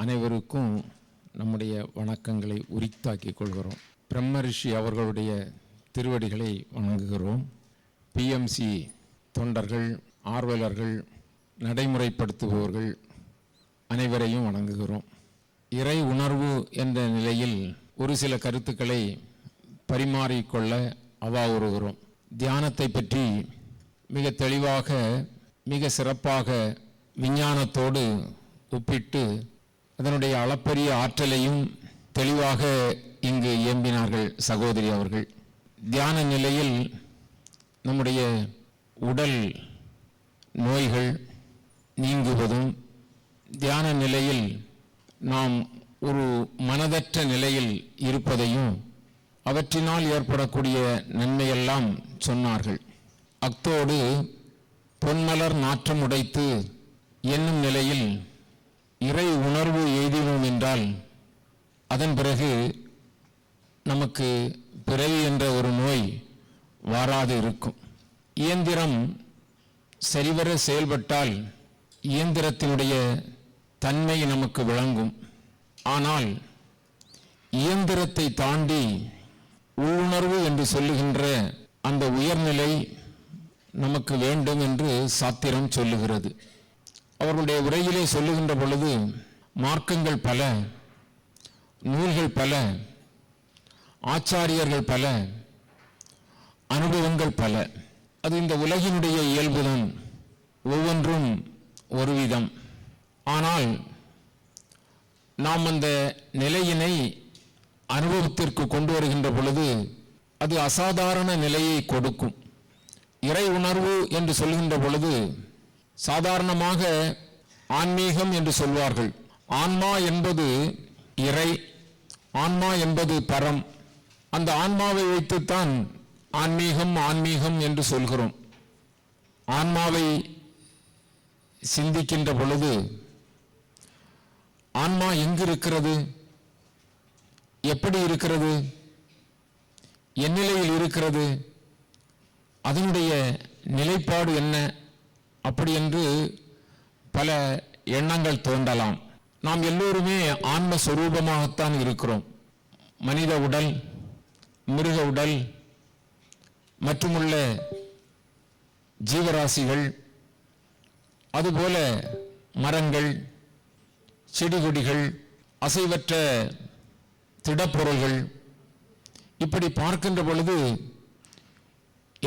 அனைவருக்கும் நம்முடைய வணக்கங்களை உரித்தாக்கிக் கொள்கிறோம். பிரம்மரிஷி அவர்களுடைய திருவடிகளை வணங்குகிறோம். பிஎம்சி தொண்டர்கள், ஆர்வலர்கள், நடைமுறைப்படுத்துபவர்கள் அனைவரையும் வணங்குகிறோம். இறை உணர்வு என்ற நிலையில் ஒரு சில கருத்துக்களை பரிமாறிக்கொள்ள அவாவுறுகிறோம். தியானத்தை பற்றி மிக தெளிவாக, மிக சிறப்பாக, விஞ்ஞானத்தோடு ஒப்பிட்டு அதனுடைய அளப்பரிய ஆற்றலையும் தெளிவாக இங்கு இயம்பினார்கள் சகோதரி அவர்கள். தியான நிலையில் நம்முடைய உடல் நோய்கள் நீங்குவதும், தியான நிலையில் நாம் ஒரு மனதற்ற நிலையில் இருப்பதையும், அவற்றினால் ஏற்படக்கூடிய நன்மையெல்லாம் சொன்னார்கள். அத்தோடு பொன்மலர் நாற்றம் உடைத்து என்னும் நிலையில் இறை உணர்வு எய்தினோம் என்றால் அதன் பிறகு நமக்கு பிறவி என்ற ஒரு நோய் வாராது இருக்கும். இயந்திரம் சரிவர செயல்பட்டால் இயந்திரத்தினுடைய தன்மை நமக்கு விளங்கும். ஆனால் இயந்திரத்தை தாண்டி உள்ளுணர்வு என்று சொல்லுகின்ற அந்த உயர்நிலை நமக்கு வேண்டும் என்று சாத்திரம் சொல்லுகிறது. அவர்களுடைய உரையிலே சொல்லுகின்ற பொழுது மார்க்கங்கள் பல, நூல்கள் பல, ஆச்சாரியர்கள் பல, அனுபவங்கள் பல. அது இந்த உலகினுடைய இயல்புதான். ஒவ்வொன்றும் ஒரு விதம். ஆனால் நாம் அந்த நிலையினை அனுபவத்திற்கு கொண்டு வருகின்ற பொழுது அது அசாதாரண நிலையை கொடுக்கும். இறை உணர்வு என்று சொல்கின்ற பொழுது சாதாரணமாக ஆன்மீகம் என்று சொல்வார்கள். ஆன்மா என்பது இறை, ஆன்மா என்பது பரம். அந்த ஆன்மாவை வைத்துத்தான் ஆன்மீகம் ஆன்மீகம் என்று சொல்கிறோம். ஆன்மாவை சிந்திக்கின்ற பொழுது ஆன்மா எங்கு இருக்கிறது, எப்படி இருக்கிறது, எந்நிலையில் இருக்கிறது, அதனுடைய நிலைப்பாடு என்ன, அப்படி என்று பல எண்ணங்கள் தோன்றலாம். நாம் எல்லோருமே ஆன்ம சொரூபமாகத்தான் இருக்கிறோம். மனித உடல், மிருக உடல் மற்றுமுள்ள ஜீவராசிகள், அதுபோல மரங்கள், செடி கொடிகள், அசைவற்ற திடப்பொருள்கள், இப்படி பார்க்கின்ற பொழுது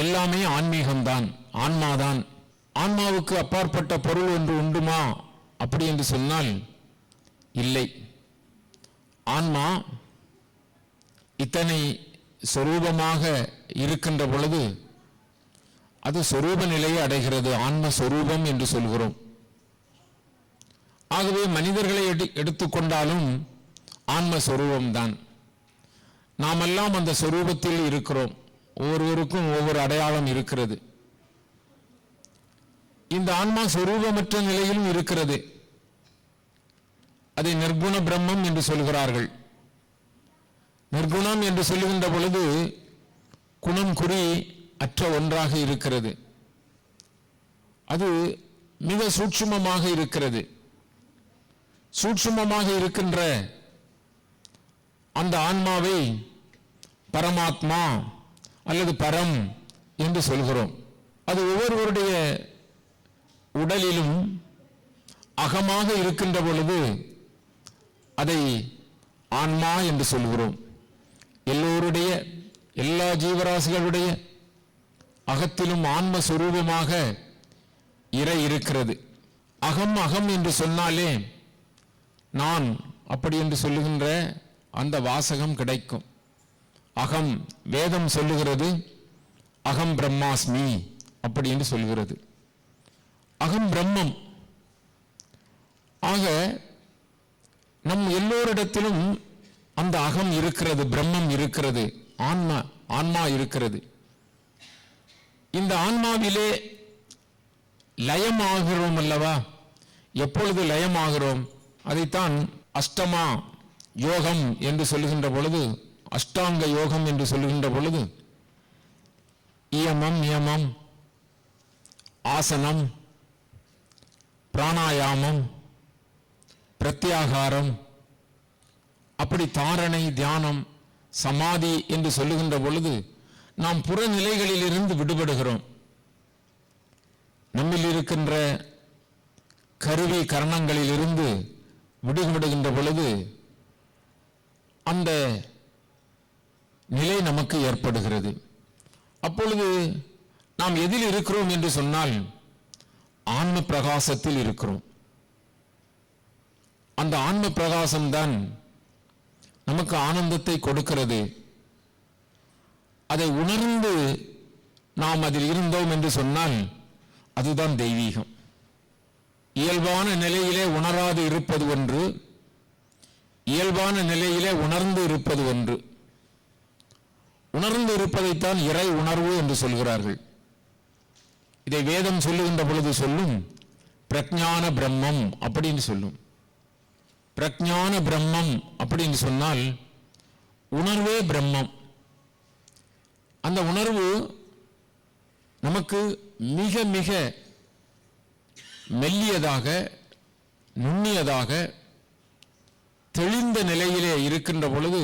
எல்லாமே ஆன்மீகம்தான், ஆன்மாதான். ஆன்மாவுக்கு அப்பாற்பட்ட பொருள் ஒன்று உண்டுமா அப்படி என்று சொன்னால் இல்லை. ஆன்மா இத்தனை சொரூபமாக இருக்கின்ற பொழுது அது சொரூப நிலையை அடைகிறது. ஆன்ம சொரூபம் என்று சொல்கிறோம். ஆகவே மனிதர்களை எடுத்துக்கொண்டாலும் ஆன்ம சொரூபம்தான். நாமெல்லாம் அந்த சொரூபத்தில் இருக்கிறோம். ஒவ்வொருவருக்கும் ஒவ்வொரு அடையாளம் இருக்கிறது. இந்த ஆன்மா சொரூபமற்ற நிலையிலும் இருக்கிறது. அதை நிர்குண பிரம்மம் என்று சொல்கிறார்கள். நிர்குணம் என்று சொல்லுகின்ற பொழுது குணம் குறி அற்ற ஒன்றாக இருக்கிறது. அது மிக சூட்சுமமாக இருக்கிறது. சூட்சுமமாக இருக்கின்ற அந்த ஆன்மாவை பரமாத்மா அல்லது பரம் என்று சொல்கிறோம். அது ஒவ்வொருவருடைய உடலிலும் அகமாக இருக்கின்ற பொழுது அதை ஆன்மா என்று சொல்கிறோம். எல்லோருடைய, எல்லா ஜீவராசிகளுடைய அகத்திலும் ஆன்ம சொரூபமாக இறை இருக்கிறது. அகம் அகம் என்று சொன்னாலே நான் அப்படி என்று சொல்லுகின்ற அந்த வாசகம் கிடைக்கும். அகம், வேதம் சொல்லுகிறது அகம் பிரம்மாஸ்மி அப்படி என்று சொல்கிறது. அகம் பிரம்மம். ஆக நம் எல்லோரிடத்திலும் அந்த அகம் இருக்கிறது, பிரம்மம் இருக்கிறது, ஆன்மா இருக்கிறது. இந்த ஆன்மாவிலே லயமாகிறோம் அல்லவா? எப்பொழுது லயமாகிறோம்? அதைத்தான் அஷ்டமா யோகம் என்று சொல்லுகின்ற பொழுது, அஷ்டாங்க யோகம் என்று சொல்லுகின்ற பொழுது இயமம், நியமம், ஆசனம், பிராணாயாமம், பிரத்யாகாரம், அப்படி தாரணை, தியானம், சமாதி என்று சொல்லுகின்ற பொழுது நாம் புறநிலைகளில் இருந்து விடுபடுகிறோம். நம்மில் இருக்கின்ற கருவி கரணங்களில் இருந்து விடுபடுகின்ற பொழுது அந்த நிலை நமக்கு ஏற்படுகிறது. அப்பொழுது நாம் எதில் இருக்கிறோம் என்று சொன்னால் ஆன்ம பிரகாசத்தில் இருக்கிறோம். அந்த ஆன்ம பிரகாசம்தான் நமக்கு ஆனந்தத்தை கொடுக்கிறது. அதை உணர்ந்து நாம் அதில் இருந்தோம் என்று சொன்னால் அதுதான் தெய்வீகம். இயல்பான நிலையிலே உணராது இருப்பது ஒன்று, இயல்பான நிலையிலே உணர்ந்து இருப்பது ஒன்று. உணர்ந்து இருப்பதைத்தான் இறை உணர்வு என்று சொல்கிறார்கள். இதை வேதம் சொல்லுகின்ற பொழுது சொல்லும் பிரஜான பிரம்மம் அப்படின்னு சொல்லும். பிரஜான பிரம்மம் அப்படின்னு சொன்னால் உணர்வே பிரம்மம். அந்த உணர்வு நமக்கு மிக மிக மெல்லியதாக, நுண்ணியதாக, தெளிந்த நிலையிலே இருக்கின்ற பொழுது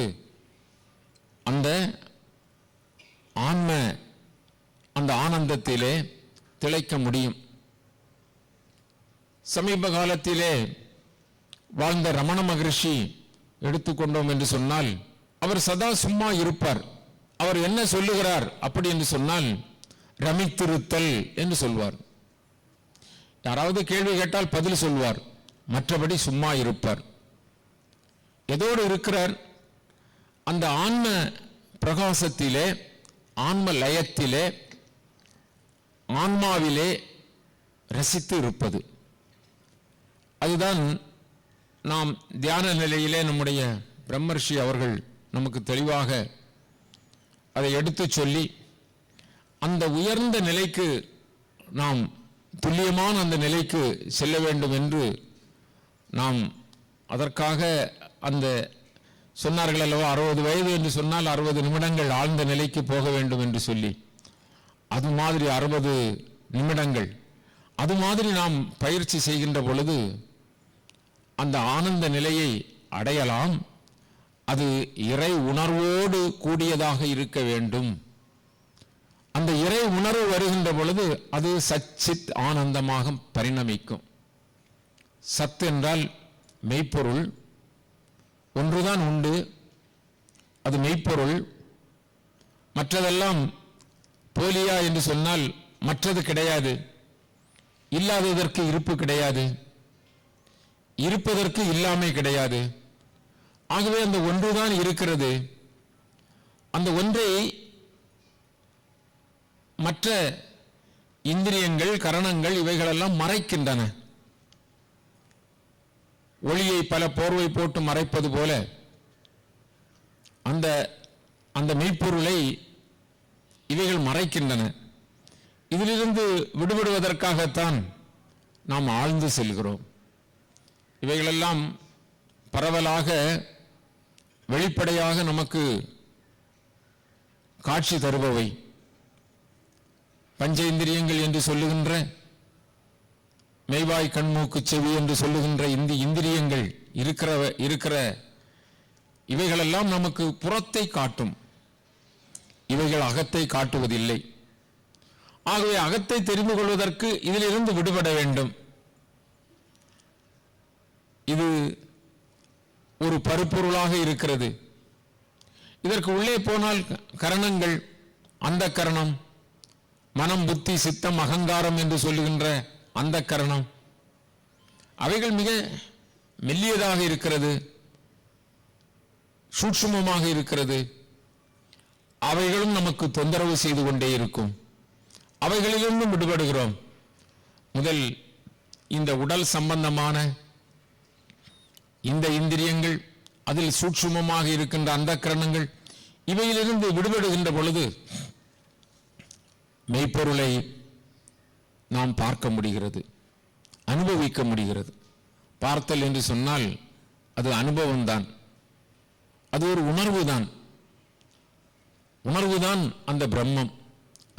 அந்த அந்த ஆனந்தத்திலே திளைக்க முடியும். சமீப காலத்திலே வாழ்ந்த ரமண மகரிஷி எடுத்துக்கொண்டோம் என்று சொன்னால் அவர் சதா சும்மா இருப்பார். அவர் என்ன சொல்லுகிறார் அப்படி என்று சொன்னால் ரமித்திருத்தல் என்று சொல்வார். யாராவது கேள்வி கேட்டால் பதில் சொல்வார், மற்றபடி சும்மா இருப்பார். எதோடு இருக்கிறார்? அந்த ஆன்ம பிரகாசத்திலே, ஆன்ம லயத்திலே, ஆன்மாவிலே ரசித்து இருப்பது. அதுதான் நாம் தியான நிலையிலே நம்முடைய பிரம்மர்ஷி அவர்கள் நமக்கு தெளிவாக அதை எடுத்து சொல்லி அந்த உயர்ந்த நிலைக்கு நாம் துல்லியமான அந்த நிலைக்கு செல்ல வேண்டும் என்று நாம் அதற்காக அந்த சொன்னார்கள் அல்லவா, 60 வயது என்று சொன்னால் 60 நிமிடங்கள் ஆழ்ந்த நிலைக்கு போக வேண்டும் என்று சொல்லி, அது மாதிரி 60 நிமிடங்கள் அது மாதிரி நாம் பயிற்சி செய்கின்ற பொழுது அந்த ஆனந்த நிலையை அடையலாம். அது இறை உணர்வோடு கூடியதாக இருக்க வேண்டும். அந்த இறை உணர்வு வருகின்ற பொழுது அது சச்சித் ஆனந்தமாக பரிணமிக்கும். சத் என்றால் மெய்ப்பொருள் ஒன்றுதான் உண்டு, அது மெய்ப்பொருள். மற்றதெல்லாம் போலியா என்று சொன்னால் மற்றது கிடையாது. இல்லாததற்கு இருப்பு கிடையாது, இருப்பதற்கு இல்லாமை கிடையாது. ஆகவே அந்த ஒன்றுதான் இருக்கிறது. அந்த ஒன்றை மற்ற இந்திரியங்கள், கரணங்கள் இவைகளெல்லாம் மறைக்கின்றன. ஒளியை பல போர்வை போட்டு மறைப்பது போல அந்த மெய்ப்பொருளை இவைகள் மறைக்கின்றன. இதிலிருந்து விடுபடுவதற்காகத்தான் நாம் ஆழ்ந்து செல்கிறோம். இவைகளெல்லாம் பரவலாக வெளிப்படையாக நமக்கு காட்சி தருபவை. பஞ்சேந்திரியங்கள் என்று சொல்லுகின்ற மெய்வாய், கண்மூக்கு, செவி என்று சொல்லுகின்ற இந்த இந்திரியங்கள் இருக்கிற இவைகளெல்லாம் நமக்கு புறத்தை காட்டும், இவைகள் அகத்தை காட்டுவதில்லை. ஆகவே அகத்தை தெரிந்து கொள்வதற்கு இதிலிருந்து விடுபட வேண்டும். இது ஒரு பருப்பொருளாக இருக்கிறது. இதற்கு உள்ளே போனால் கரணங்கள், அந்த கரணம், மனம், புத்தி, சித்தம், அகங்காரம் என்று சொல்லுகின்ற அந்த கரணம், அவைகள் மிக மெல்லியதாக இருக்கிறது, சூட்சுமமாக இருக்கிறது. அவைகளும் நமக்கு தொந்தரவு செய்து கொண்டே இருக்கும். அவைகளிலிருந்தும் விடுபடுகிறோம். முதல் இந்த உடல் சம்பந்தமான இந்த இந்திரியங்கள், அதில் சூட்சுமமாக இருக்கின்ற அந்த கரணங்கள், இவையிலிருந்து விடுபடுகின்ற பொழுது மெய்ப்பொருளை நாம் பார்க்க முடிகிறது, அனுபவிக்க முடிகிறது. பார்த்தல் என்று சொன்னால் அது அனுபவம்தான், அது ஒரு உணர்வுதான். உணர்வுதான் அந்த பிரம்மம்.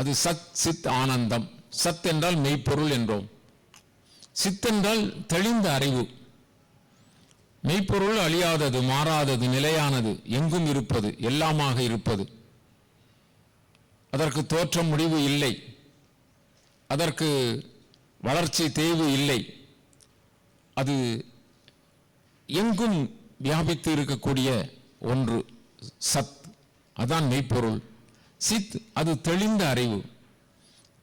அது சத் சித் ஆனந்தம். சத் என்றால் மெய்ப்பொருள் என்றோம். சித்தென்றால் தெளிந்த அறிவு. மெய்ப்பொருள் அழியாதது, மாறாதது, நிலையானது, எங்கும் இருப்பது, எல்லாமாக இருப்பது. அதற்கு தோற்றம் முடிவு இல்லை, அதற்கு வளர்ச்சி தேய்வு இல்லை. அது எங்கும் வியாபித்து இருக்கக்கூடிய ஒன்று சத், அதான் மெய்ப்பொருள். சித் அது தெளிந்த அறிவு,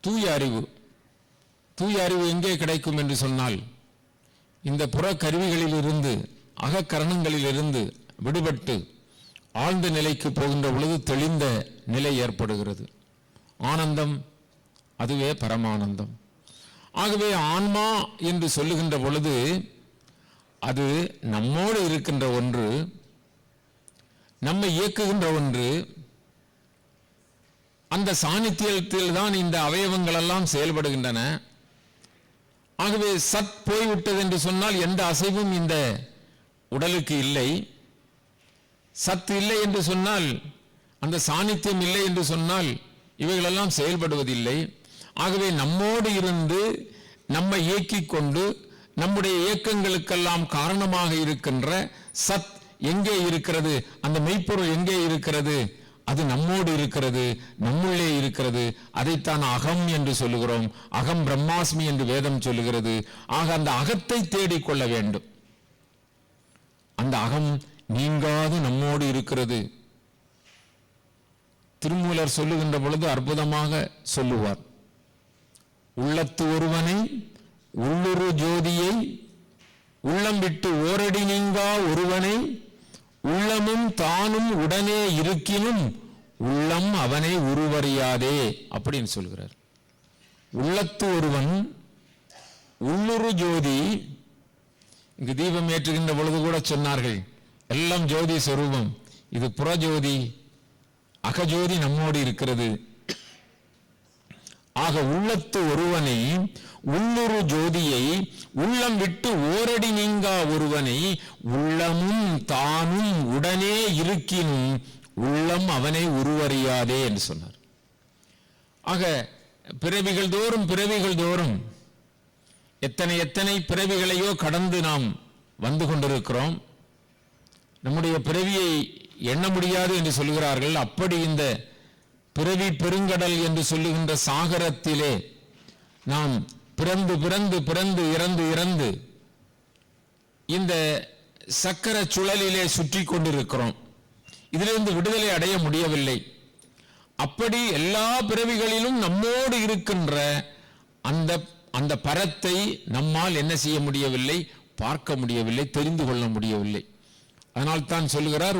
தூய அறிவு. தூய அறிவு எங்கே கிடைக்கும் என்று சொன்னால், இந்த புற கருவிகளிலிருந்து, அகக்கரணங்களிலிருந்து விடுபட்டு ஆழ்ந்த நிலைக்கு போகின்ற பொழுது தெளிந்த நிலை ஏற்படுகிறது. ஆனந்தம், அதுவே பரமானந்தம். ஆகவே ஆன்மா என்று சொல்லுகின்ற பொழுது அது நம்மோடு இருக்கின்ற ஒன்று, நம்மை இயக்குகின்ற ஒன்று. அந்த சாநித்தியத்தில் தான் இந்த அவயவங்கள் எல்லாம் செயல்படுகின்றன. ஆகவே சத் போய்விட்டது என்று சொன்னால் எந்த அசைவும் இந்த உடலுக்கு இல்லை. சத் இல்லை என்று சொன்னால், அந்த சாநித்தியம் இல்லை என்று சொன்னால் இவைகளெல்லாம் செயல்படுவதில்லை. ஆகவே நம்மோடு இருந்து நம்மை இயக்கிக் கொண்டு நம்முடைய இயக்கங்களுக்கெல்லாம் காரணமாக இருக்கின்ற சத் எங்கே இருக்கிறது? அந்த மெய்ப்பொருள் எங்கே இருக்கிறது? அது நம்மோடு இருக்கிறது, நம்முள்ளே இருக்கிறது. அதைத்தான் அகம் என்று சொல்லுகிறோம். அகம் பிரம்மாஸ்மி என்று வேதம் சொல்லுகிறது. ஆக அந்த அகத்தை தேடிக்கொள்ள வேண்டும். அந்த அகம் நீங்காது நம்மோடு இருக்கிறது. திருமூலர் சொல்லுகின்ற பொழுது அற்புதமாக சொல்லுவார். உள்ளத்து ஒருவனை உள்ளுரு ஜோதியை உள்ளம் விட்டு ஓரடி நீங்கா ஒருவனை உள்ளமும் தானும் உடனே இருக்கினும் உள்ளம் அவனை உருவறியாதே அப்படின்னு சொல்கிறார். உள்ளத்து ஒருவன் உள்ளுரு ஜோதி. இங்கு தீபம் ஏற்றுகின்ற பொழுது கூட சொன்னார்கள், எல்லாம் ஜோதி சொரூபம். இது புறஜோதி, அகஜோதி நம்மோடு இருக்கிறது. ஆக உள்ளத்து ஒருவனை உள்ளுரு ஜோதியை உள்ளம் விட்டு ஓரடி நீங்கா ஒருவனை உள்ளமும் தானும் உடனே இருக்கினும் உள்ளம் அவனை உருவறியாதே என்று சொன்னார். ஆக பிறவிகள் தோறும் எத்தனை எத்தனை பிறவிகளையோ கடந்து நாம் வந்து கொண்டிருக்கிறோம். நம்முடைய பிறவியை எண்ண முடியாது என்று சொல்கிறார்கள். அப்படி இந்த பிறவி பெருங்கடல் என்று சொல்லுகின்ற சாகரத்திலே நாம் பிறந்து பிறந்து பிறந்து இறந்து இறந்து இந்த சக்கர சுழலிலே சுற்றி கொண்டிருக்கிறோம். இதிலிருந்து விடுதலை அடைய முடியவில்லை. அப்படி எல்லா பிறவிகளிலும் நம்மோடு இருக்கின்ற அந்த பரத்தை நம்மால் என்ன செய்ய முடியவில்லை? பார்க்க முடியவில்லை, தெரிந்து கொள்ள முடியவில்லை. அதனால் தான் சொல்லுகிறார்,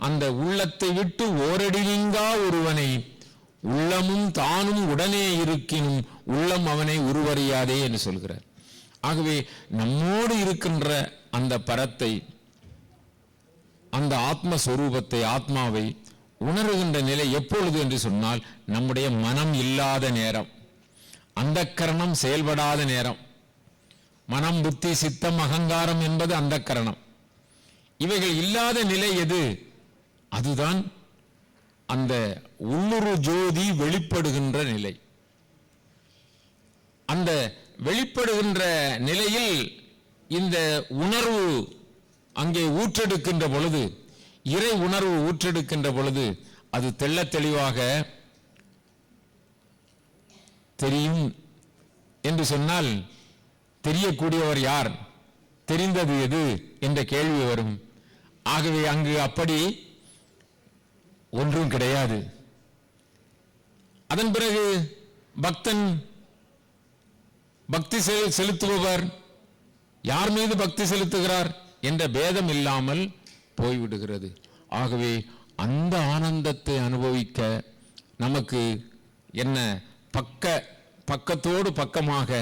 அந்த உள்ளத்தை விட்டு ஓரடி நீங்கா ஒருவனை உள்ளமும் தானும் உடனே இருக்கினும் உள்ளம் அவனை உருவறியாதே என்று சொல்கிறார். ஆகவே நம்மோடு இருக்கின்ற அந்த பரத்தை, அந்த ஆத்மஸ்வரூபத்தை, ஆத்மாவை உணர்கின்ற நிலை எப்பொழுது என்று சொன்னால், நம்முடைய மனம் இல்லாத நேரம், அந்தக்கரணம் செயல்படாத நேரம். மனம், புத்தி, சித்தம், அகங்காரம் என்பது அந்தக்கரணம். இவைகள் இல்லாத நிலை எது? அதுதான் அந்த உள்ளுரு ஜோதி வெளிப்படுகின்ற நிலை. அந்த வெளிப்படுகின்ற நிலையில் இந்த உணர்வு அங்கே ஊற்றெடுக்கின்ற பொழுது, இறை உணர்வு ஊற்றெடுக்கின்ற பொழுது அது தெள்ளத் தெளிவாக தெரியும் என்று சொன்னால், தெரியக்கூடியவர் யார், தெரிந்தது எது என்ற கேள்வி வரும். ஆகவே அங்கு அப்படி ஒன்றும் கிடையாது. அதன் பிறகு பக்தன் பக்தி செலுத்துபவர் யார் மீது பக்தி செலுத்துகிறார் என்ற பேதம் இல்லாமல் போய்விடுகிறது. ஆகவே அந்த ஆனந்தத்தை அனுபவிக்க நமக்கு என்ன பக்கத்தோடு பக்கமாக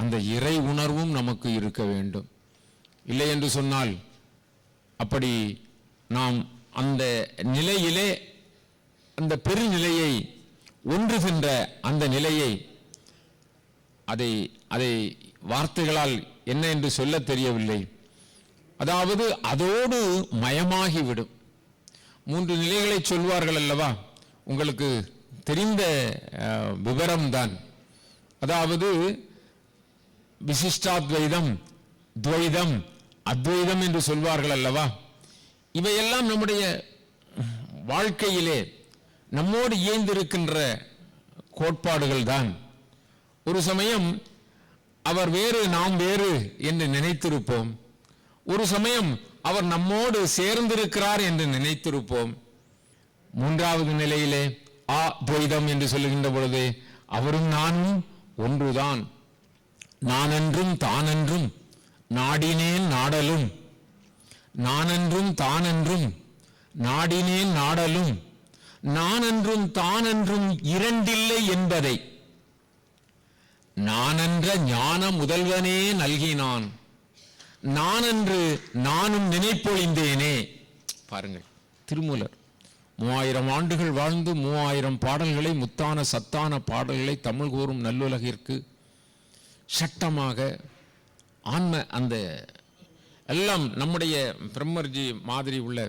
அந்த இறை உணர்வும் நமக்கு இருக்க வேண்டும். இல்லை என்று சொன்னால், அப்படி நாம் அந்த நிலையிலே அந்த பெருநிலையை ஒன்றுகின்ற அந்த நிலையை அதை வார்த்தைகளால் என்ன என்று சொல்ல தெரியவில்லை. அதாவது அதோடு மயமாகிவிடும். 3 நிலைகளை சொல்வார்கள் அல்லவா, உங்களுக்கு தெரிந்த விவரம்தான். அதாவது விசிஷ்டாத்வைதம், துவைதம், அத்வைதம் என்று சொல்வார்கள் அல்லவா? இவையெல்லாம் நம்முடைய வாழ்க்கையிலே நம்மோடு இயைந்திருக்கின்ற கோட்பாடுகள் தான். ஒரு சமயம் அவர் வேறு நாம் வேறு என்று நினைத்திருப்போம். ஒரு சமயம் அவர் நம்மோடு சேர்ந்திருக்கிறார் என்று நினைத்திருப்போம். மூன்றாவது நிலையிலே துவைதம் என்று சொல்லுகின்ற பொழுது அவரும் நானும் ஒன்றுதான். நானென்றும் தானென்றும் நாடினேன் நாடலும், நானென்றும் தானென்றும் நாடினேன் நாடலும், நானென்றும் தானென்றும் இரண்டில்லை என்பதை நானென்ற ஞான முதல்வனே நல்கினான், நானென்று நானும் நினைப்பொழிந்தேனே. பாருங்கள், திருமூலர் 3000 ஆண்டுகள் வாழ்ந்து 3000 பாடல்களை, முத்தான சத்தான பாடல்களை தமிழ் கூறும் நல்லுலகிற்கு சட்டமாக ஆன்ம அந்த எல்லாம் நம்முடைய பிரம்மர்ஜி மாதிரி உள்ள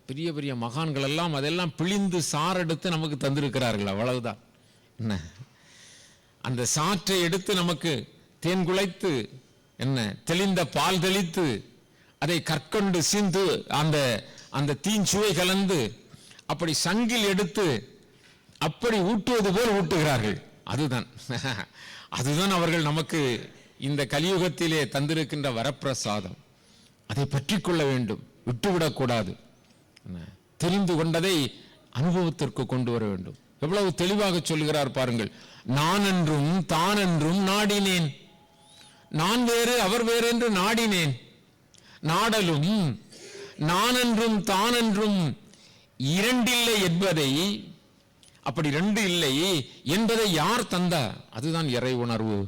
பெரிய பெரிய மகான்கள் எல்லாம் அதெல்லாம் பிழிந்து சாரெடுத்து நமக்கு தந்திருக்கிறார்கள். அவ்வளவுதான். என்ன அந்த சாற்றை எடுத்து நமக்கு தேன் குழைத்து என்ன தெளிந்த பால் தெளித்து அதை கற்கொண்டு சீந்து அந்த அந்த தீஞ்சுவை கலந்து அப்படி சங்கில் எடுத்து அப்படி ஊட்டுவது போல் ஊட்டுகிறார்கள். அதுதான் அதுதான் அவர்கள் நமக்கு இந்த கலியுகத்திலே தந்திருக்கின்ற வரப்பிரசாதம். அதை பற்றி கொள்ள வேண்டும், விட்டுவிடக்கூடாது. தெரிந்து கொண்டதை அனுபவத்திற்கு கொண்டு வர வேண்டும். எவ்வளவு தெளிவாக சொல்கிறார் பாருங்கள். நான் என்றும் தான் என்றும் நாடினேன், நான் வேறு அவர் வேறு என்று நாடினேன் நாடலும், நான் என்றும் தான் என்றும் இரண்டில்லை என்பதை, அப்படி ரெண்டு இல்லை என்பதை யார் தந்தார்? அதுதான் இறை உணர்வு.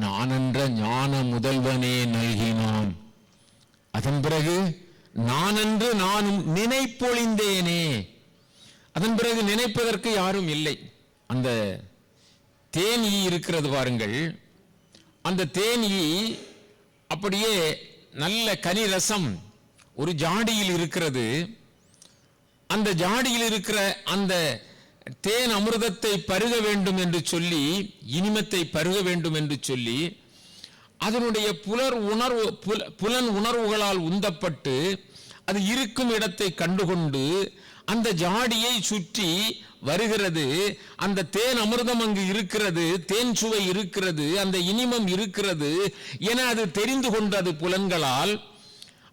நான் என்ற ஞான முதல்வனே நல்கினான். அதன் பிறகு நான் என்று நானும் நினைப்பொழிந்தேனே. அதன் பிறகு நினைப்பதற்கு யாரும் இல்லை. அந்த தேனீ இருக்கிறது பாருங்கள், அந்த தேனீ அப்படியே நல்ல கனி ரசம் ஒரு ஜாடியில் இருக்கிறது. அந்த ஜாடியில் இருக்கிற அந்த தேன் அமிர்தத்தை பருக வேண்டும் என்று சொல்லி, இனிமத்தை பருக வேண்டும் என்று சொல்லி, அதனுடைய புலன் உணர்வுகளால் உந்தப்பட்டு அது இருக்கும் இடத்தை கண்டுகொண்டு அந்த ஜாடியை சுற்றி வருகிறது. அந்த தேன் அமிர்தம் அங்கு இருக்கிறது, தேன் சுவை இருக்கிறது, அந்த இனிமம் இருக்கிறது என அது தெரிந்து கொண்டது புலன்களால்.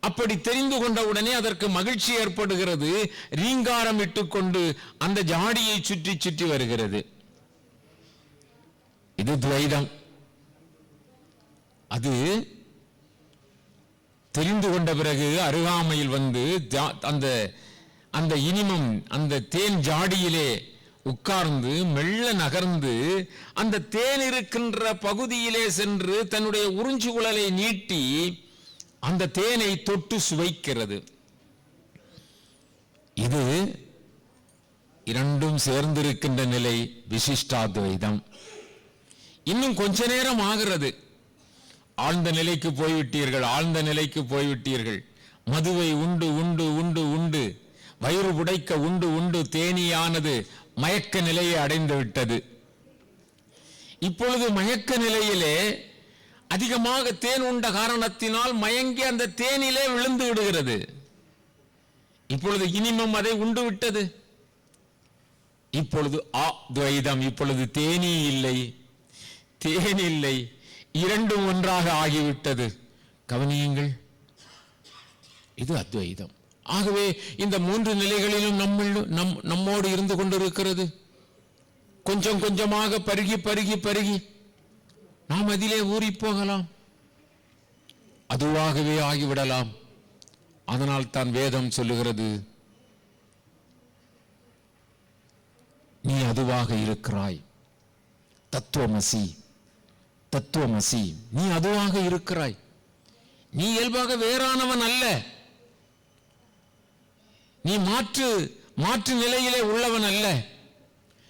அப்படி தெரிந்து கொண்டவுடனே அதற்கு மகிழ்ச்சி ஏற்படுகிறது. ரீங்காரம் இட்டுக்கொண்டு அந்த ஜாடியை சுற்றி சுற்றி வருகிறது. இது துவைதம். அது தெரிந்து கொண்ட பிறகு அருகாமையில் வந்து அந்த அந்த இனிமம் அந்த தேன் ஜாடியிலே உட்கார்ந்து மெல்ல நகர்ந்து அந்த தேன் இருக்கின்ற பகுதியிலே சென்று தன்னுடைய உறிஞ்சு குழலை நீட்டி அந்த தேனை தொட்டு சுவைக்கிறது. இது இரண்டும் சேர்ந்திருக்கின்ற நிலை விசிஷ்டாத்வைதம். இன்னும் கொஞ்ச நேரம் ஆகிறது. ஆழ்ந்த நிலைக்கு போய்விட்டீர்கள், ஆழ்ந்த நிலைக்கு போய்விட்டீர்கள். மதுவை உண்டு உண்டு உண்டு உண்டு வயிறு புடைக்க உண்டு உண்டு தேனியானது மயக்க நிலையை அடைந்து விட்டது. இப்பொழுது மயக்க நிலையிலே அதிகமாக தேன் உண்ட காரணத்தினால் மயங்கி அந்த தேனிலே விழுந்து விடுகிறது. இப்பொழுது இனிமம் அதை உண்டு விட்டது. இப்பொழுது துவைதம். இப்பொழுது தேனி இல்லை, தேன் இல்லை, இரண்டும் ஒன்றாக ஆகிவிட்டது. கவனியுங்கள், இது அத்வைதம். ஆகவே இந்த மூன்று நிலைகளிலும் நம்மோடு இருந்து கொண்டிருக்கிறது. கொஞ்சம் கொஞ்சமாக பருகி பருகி பருகி நாம் அதிலே ஊறி போகலாம், அதுவாகவே ஆகிவிடலாம். அதனால் தான் வேதம் சொல்லுகிறது, நீ அதுவாக இருக்கிறாய். தத்துவமசி, தத்துவமசி, நீ அதுவாக இருக்கிறாய். நீ இயல்பாக வேறானவன் அல்ல. நீ மாற்று நிலையிலே உள்ளவன் அல்ல.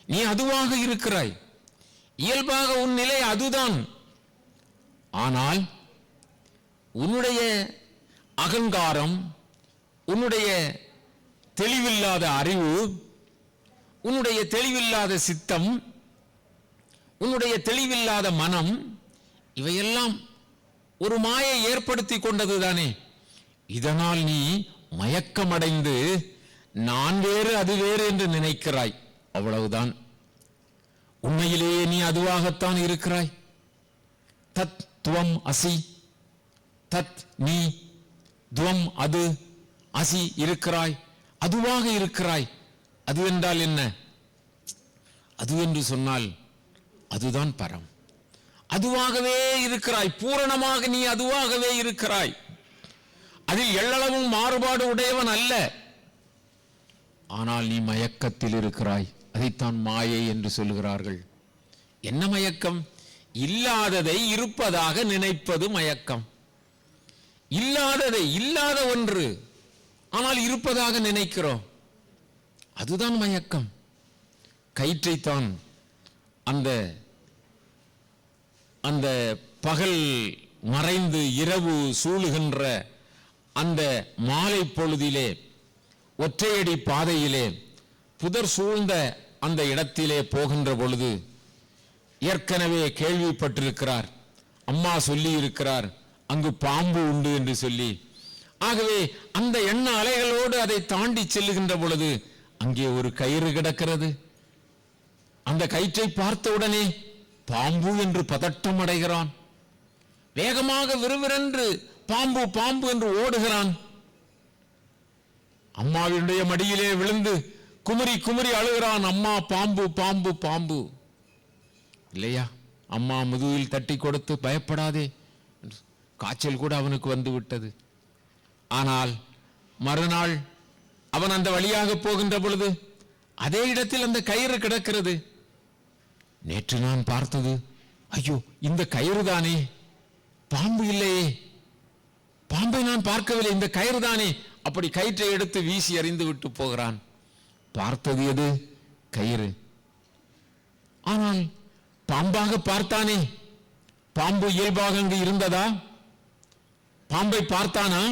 நீ அதுவாக இருக்கிறாய். இயல்பாக உன் நிலை அதுதான். ஆனால் உன்னுடைய அகங்காரம், உன்னுடைய தெளிவில்லாத அறிவு, உன்னுடைய தெளிவில்லாத சித்தம், உன்னுடைய தெளிவில்லாத மனம், இவையெல்லாம் ஒரு மாயை ஏற்படுத்தி கொண்டதுதானே. இதனால் நீ மயக்கமடைந்து நான் வேறு அது வேறு என்று நினைக்கிறாய், அவ்வளவுதான். உண்மையிலேயே நீ அதுவாகத்தான் இருக்கிறாய். தத் துவம் அசி, தத் நீ, துவம் அது, அசி இருக்கிறாய், அதுவாக இருக்கிறாய். அது என்றால் என்ன? அது என்று சொன்னால் அதுதான் பரம். அதுவாகவே இருக்கிறாய், பூரணமாக நீ அதுவாகவே இருக்கிறாய். அதில் எள்ளளவும் மாறுபாடு உடையவன் அல்ல. ஆனால் நீ மயக்கத்தில் இருக்கிறாய். அதைத்தான் மாயை என்று சொல்லுகிறார்கள். என்ன மயக்கம்? இல்லாததை இருப்பதாக நினைப்பது மயக்கம். இல்லாததை, இல்லாத ஒன்று ஆனால் இருப்பதாக நினைக்கிறோம், அதுதான் மயக்கம். கயிற்றைத்தான் அந்த பகல் மறைந்து இரவு சூழுகின்ற அந்த மாலை பொழுதிலே ஒற்றையடி பாதையிலே புதர் சூழ்ந்த அந்த இடத்திலே போகின்ற பொழுது ஏற்கனவே கேள்விப்பட்டிருக்கிறார், அம்மா சொல்லி இருக்கிறார் அங்கு பாம்பு உண்டு என்று சொல்லி. ஆகவே அந்த எண்ண அலைகளோடு அதை தாண்டி செல்லுகின்ற பொழுது அங்கே ஒரு கயிறு கிடக்கிறது. அந்த கயிற்றை பார்த்தவுடனே பாம்பு என்று பதட்டம் அடைகிறான். வேகமாக விறுவிறென்று பாம்பு பாம்பு என்று ஓடுகிறான். அம்மாவினுடைய மடியிலே விழுந்து குமரி குமரி அழுகிறான், அம்மா பாம்பு பாம்பு பாம்பு. இல்லையா? அம்மா முதுகில் தட்டி கொடுத்து பயப்படாதே, காய்ச்சல் கூட அவனுக்கு வந்து விட்டது. ஆனால் மறுநாள் அவன் அந்த வழியாக போகின்ற பொழுது அதே இடத்தில் அந்த கயிறு கிடக்கிறது. நேற்று நான் பார்த்தது, ஐயோ இந்த கயிறு தானே, பாம்பு இல்லையே, பாம்பை நான் பார்க்கவில்லை, இந்த கயிறு தானே. அப்படி கயிற்றை எடுத்து வீசி எறிந்து விட்டு போகிறான். பார்த்தது எது? கயிறு. ஆனால் பாம்பாக பார்த்தானே, பாம்பு இயல்பாக அங்கு இருந்ததா? பாம்பை பார்த்தானா?